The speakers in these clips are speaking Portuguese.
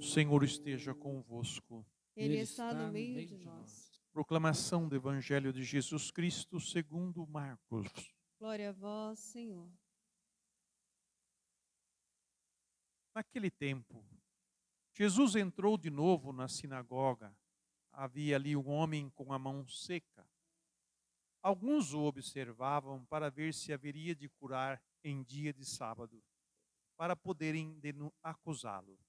Senhor esteja convosco. Ele está no meio de nós. Proclamação do Evangelho de Jesus Cristo segundo Marcos. Glória a vós, Senhor. Naquele tempo, Jesus entrou de novo na sinagoga. Havia ali um homem com a mão seca. Alguns o observavam para ver se haveria de curar em dia de sábado, para poderem acusá-lo.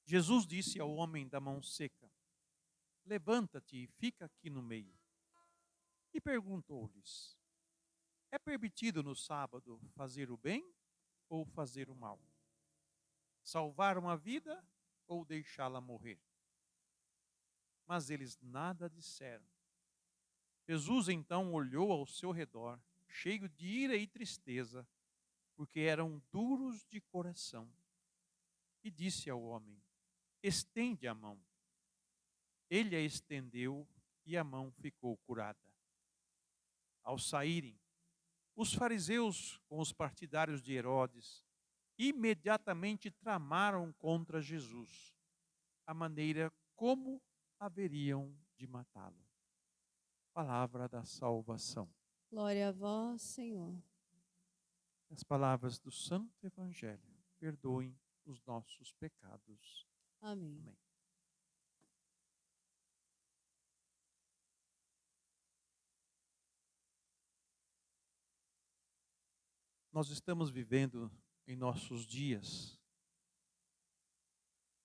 Jesus disse ao homem da mão seca: levanta-te e fica aqui no meio. E perguntou-lhes: é permitido no sábado fazer o bem ou fazer o mal? Salvar uma vida ou deixá-la morrer? Mas eles nada disseram. Jesus então olhou ao seu redor, cheio de ira e tristeza, porque eram duros de coração, e disse ao homem: estende a mão. Ele a estendeu e a mão ficou curada. Ao saírem, os fariseus, com os partidários de Herodes, imediatamente tramaram contra Jesus a maneira como haveriam de matá-lo. Palavra da salvação. Glória a vós, Senhor. As palavras do Santo Evangelho perdoem os nossos pecados. Amém. Amém. Nós estamos vivendo em nossos dias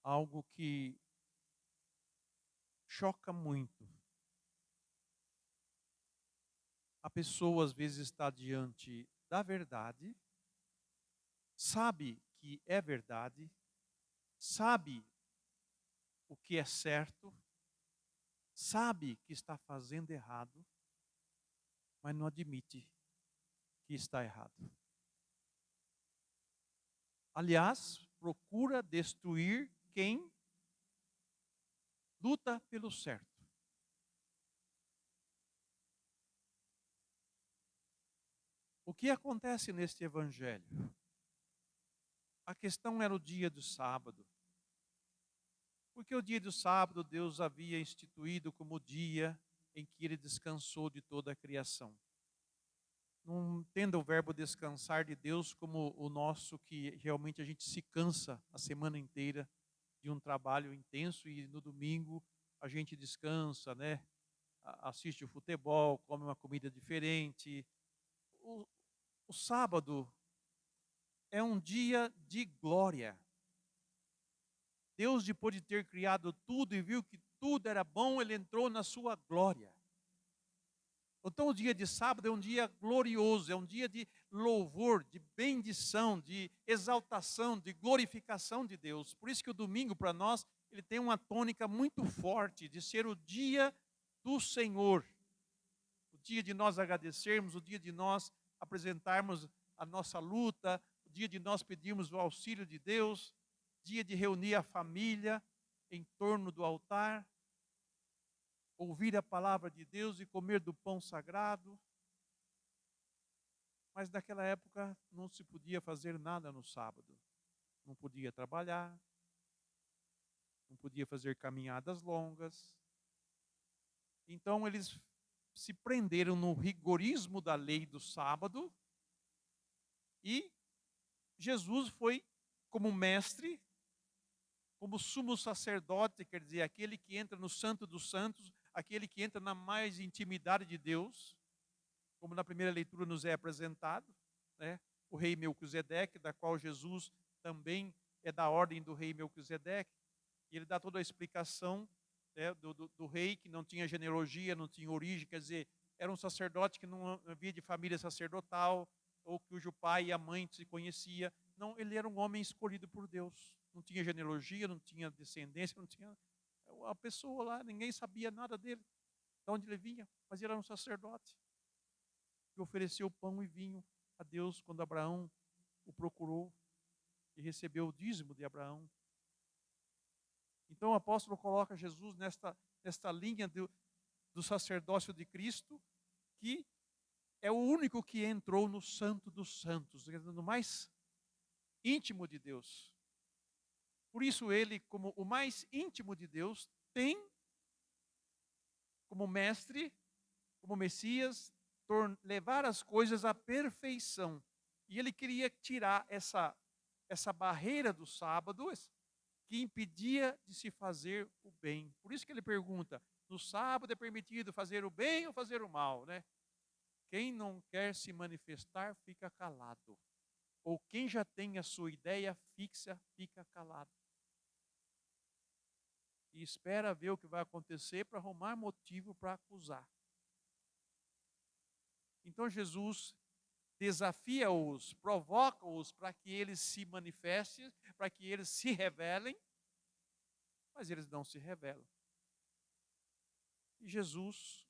algo que choca muito. A pessoa às vezes está diante da verdade, sabe que é verdade, sabe o que é certo, sabe que está fazendo errado, mas não admite que está errado. Aliás, procura destruir quem luta pelo certo. O que acontece neste evangelho? A questão era o dia do sábado. Porque o dia do sábado Deus havia instituído como o dia em que ele descansou de toda a criação. Não entenda o verbo descansar de Deus como o nosso, que realmente a gente se cansa a semana inteira de um trabalho intenso e no domingo a gente descansa, né? Assiste o futebol, come uma comida diferente. O, o sábado é um dia de glória. Deus, depois de ter criado tudo e viu que tudo era bom, ele entrou na sua glória. Então o dia de sábado é um dia glorioso, é um dia de louvor, de bendição, de exaltação, de glorificação de Deus. Por isso que o domingo para nós, ele tem uma tônica muito forte de ser o dia do Senhor. O dia de nós agradecermos, o dia de nós apresentarmos a nossa luta, o dia de nós pedirmos o auxílio de Deus, dia de reunir a família em torno do altar, ouvir a palavra de Deus e comer do pão sagrado. Mas naquela época não se podia fazer nada no sábado. Não podia trabalhar, não podia fazer caminhadas longas. Então eles se prenderam no rigorismo da lei do sábado e Jesus foi como mestre, como sumo sacerdote, quer dizer, aquele que entra no Santo dos Santos, aquele que entra na mais intimidade de Deus, como na primeira leitura nos é apresentado, né? O rei Melquisedeque, da qual Jesus também é da ordem do rei Melquisedeque, e ele dá toda a explicação, né, do rei que não tinha genealogia, não tinha origem, quer dizer, era um sacerdote que não havia de família sacerdotal, ou cujo pai e a mãe se conhecia. Não, ele era um homem escolhido por Deus. Não tinha genealogia, não tinha descendência, não tinha a pessoa lá, ninguém sabia nada dele, de onde ele vinha, mas ele era um sacerdote que ofereceu pão e vinho a Deus quando Abraão o procurou e recebeu o dízimo de Abraão. Então o apóstolo coloca Jesus nesta linha do sacerdócio de Cristo, que é o único que entrou no Santo dos Santos, no mais íntimo de Deus. Por isso ele, como o mais íntimo de Deus, tem como mestre, como Messias, levar as coisas à perfeição. E ele queria tirar essa barreira do sábado que impedia de se fazer o bem. Por isso que ele pergunta: no sábado é permitido fazer o bem ou fazer o mal, né? Quem não quer se manifestar, fica calado. Ou quem já tem a sua ideia fixa, fica calado. E espera ver o que vai acontecer para arrumar motivo para acusar. Então Jesus desafia-os, provoca-os para que eles se manifestem, para que eles se revelem, mas eles não se revelam. E Jesus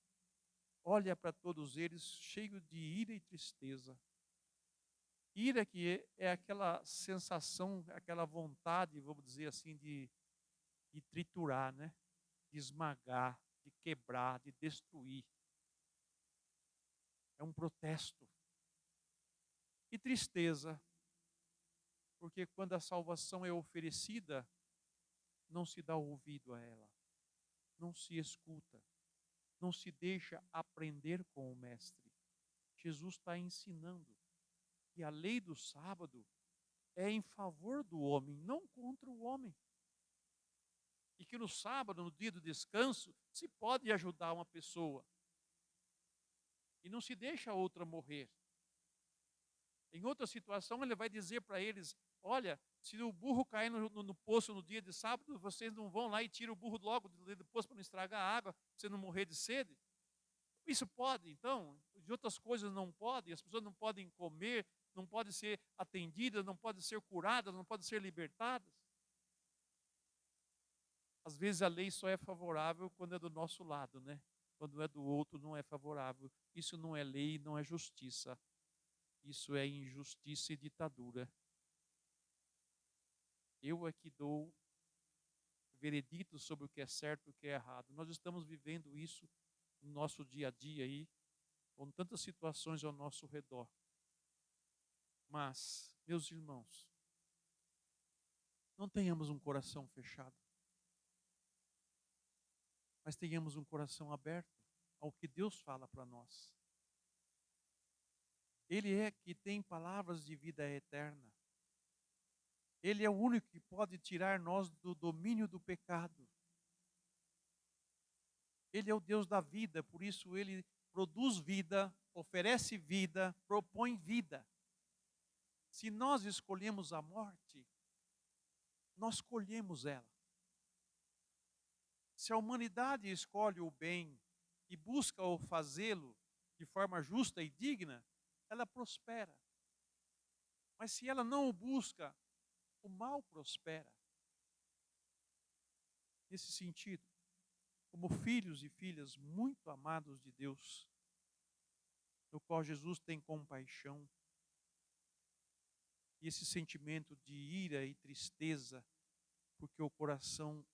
olha para todos eles cheio de ira e tristeza. Ira que é aquela sensação, aquela vontade, vamos dizer assim, de triturar, né? De esmagar, de quebrar, de destruir. É um protesto. E tristeza, porque quando a salvação é oferecida, não se dá ouvido a ela, não se escuta, não se deixa aprender com o Mestre. Jesus está ensinando que a lei do sábado é em favor do homem, não contra o homem. E que no sábado, no dia do descanso, se pode ajudar uma pessoa. E não se deixa a outra morrer. Em outra situação, ele vai dizer para eles: olha, se o burro cair no poço no dia de sábado, vocês não vão lá e tiram o burro logo do poço para não estragar a água, para você não morrer de sede. Isso pode, então, de outras coisas não pode, as pessoas não podem comer, não podem ser atendidas, não podem ser curadas, não podem ser libertadas. Às vezes a lei só é favorável quando é do nosso lado, né? Quando é do outro não é favorável. Isso não é lei, não é justiça. Isso é injustiça e ditadura. Eu é que dou veredito sobre o que é certo e o que é errado. Nós estamos vivendo isso no nosso dia a dia aí, com tantas situações ao nosso redor. Mas, meus irmãos, não tenhamos um coração fechado, mas tenhamos um coração aberto ao que Deus fala para nós. Ele é que tem palavras de vida eterna. Ele é o único que pode tirar nós do domínio do pecado. Ele é o Deus da vida, por isso ele produz vida, oferece vida, propõe vida. Se nós escolhemos a morte, nós colhemos ela. Se a humanidade escolhe o bem e busca o fazê-lo de forma justa e digna, ela prospera. Mas se ela não o busca, o mal prospera. Nesse sentido, como filhos e filhas muito amados de Deus, no qual Jesus tem compaixão, e esse sentimento de ira e tristeza, porque o coração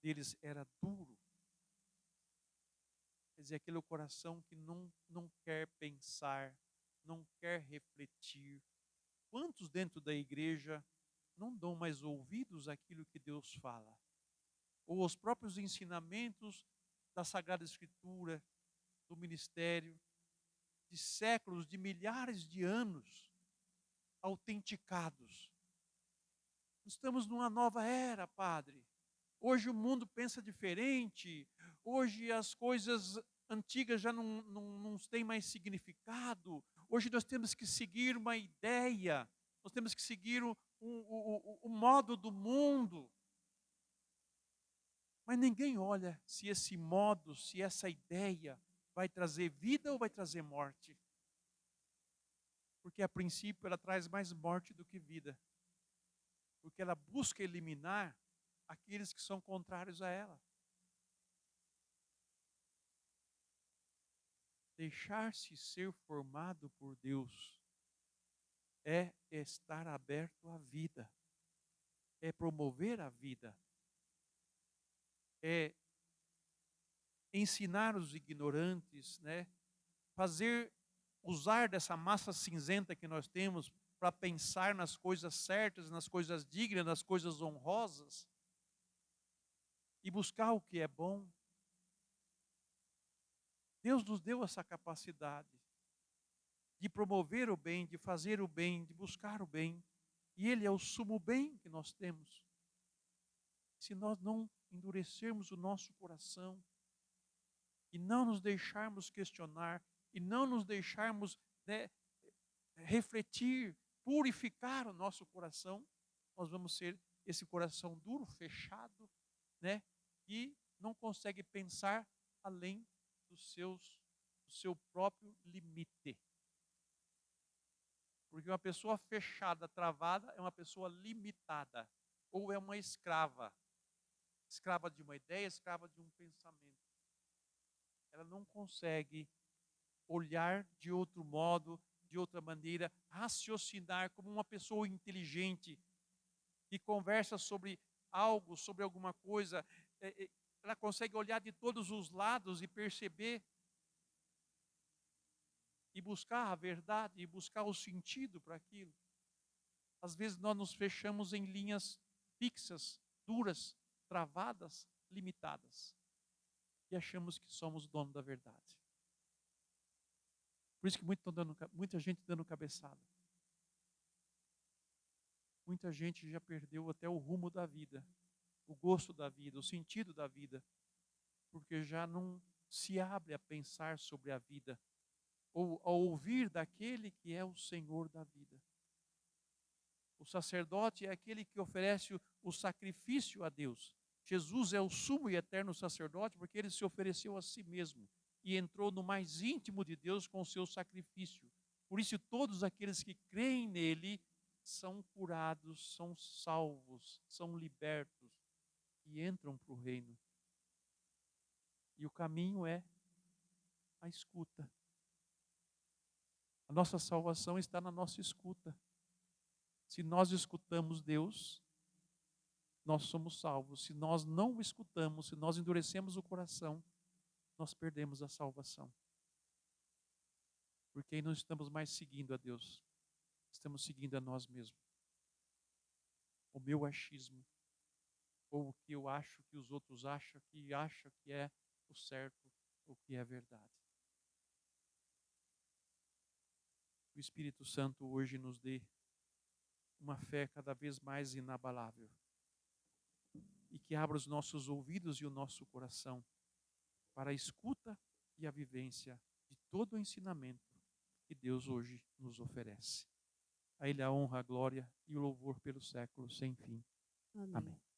deles era duro. Quer dizer, aquele coração que não quer pensar, não quer refletir. Quantos dentro da igreja não dão mais ouvidos àquilo que Deus fala? Ou aos próprios ensinamentos da Sagrada Escritura, do ministério, de séculos, de milhares de anos, autenticados. Estamos numa nova era, Padre. Hoje o mundo pensa diferente, hoje as coisas antigas já não têm mais significado, hoje nós temos que seguir uma ideia, nós temos que seguir o modo do mundo. Mas ninguém olha se esse modo, se essa ideia vai trazer vida ou vai trazer morte. Porque a princípio ela traz mais morte do que vida. Porque ela busca eliminar aqueles que são contrários a ela. Deixar-se ser formado por Deus é estar aberto à vida, é promover a vida, é ensinar os ignorantes, né? Usar dessa massa cinzenta que nós temos para pensar nas coisas certas, nas coisas dignas, nas coisas honrosas e buscar o que é bom. Deus nos deu essa capacidade de promover o bem, de fazer o bem, de buscar o bem. E Ele é o sumo bem que nós temos. Se nós não endurecermos o nosso coração e não nos deixarmos questionar e não nos deixarmos, né, refletir, purificar o nosso coração, nós vamos ser esse coração duro, fechado, né, e não consegue pensar além do seu próprio limite. Porque uma pessoa fechada, travada, é uma pessoa limitada. Ou é uma escrava. Escrava de uma ideia, escrava de um pensamento. Ela não consegue olhar de outro modo, de outra maneira, raciocinar como uma pessoa inteligente que conversa sobre algo, sobre alguma coisa. Ela consegue olhar de todos os lados e perceber e buscar a verdade, e buscar o sentido para aquilo. Às vezes nós nos fechamos em linhas fixas, duras, travadas, limitadas. E achamos que somos dono da verdade. Por isso que muita gente dando cabeçada. Muita gente já perdeu até o rumo da vida, o gosto da vida, o sentido da vida, porque já não se abre a pensar sobre a vida, ou a ouvir daquele que é o Senhor da vida. O sacerdote é aquele que oferece o sacrifício a Deus. Jesus é o sumo e eterno sacerdote porque ele se ofereceu a si mesmo e entrou no mais íntimo de Deus com o seu sacrifício. Por isso todos aqueles que creem nele são curados, são salvos, são libertos e entram para o reino. E o caminho é a escuta. A nossa salvação está na nossa escuta. Se nós escutamos Deus, nós somos salvos. Se nós não o escutamos, se nós endurecemos o coração, nós perdemos a salvação. Porque aí não estamos mais seguindo a Deus, estamos seguindo a nós mesmos. O meu achismo, ou o que eu acho que os outros acham que é o certo, o que é verdade. O Espírito Santo hoje nos dê uma fé cada vez mais inabalável e que abra os nossos ouvidos e o nosso coração para a escuta e a vivência de todo o ensinamento que Deus hoje nos oferece. A Ele a honra, a glória e o louvor pelos séculos sem fim. Amém. Amém.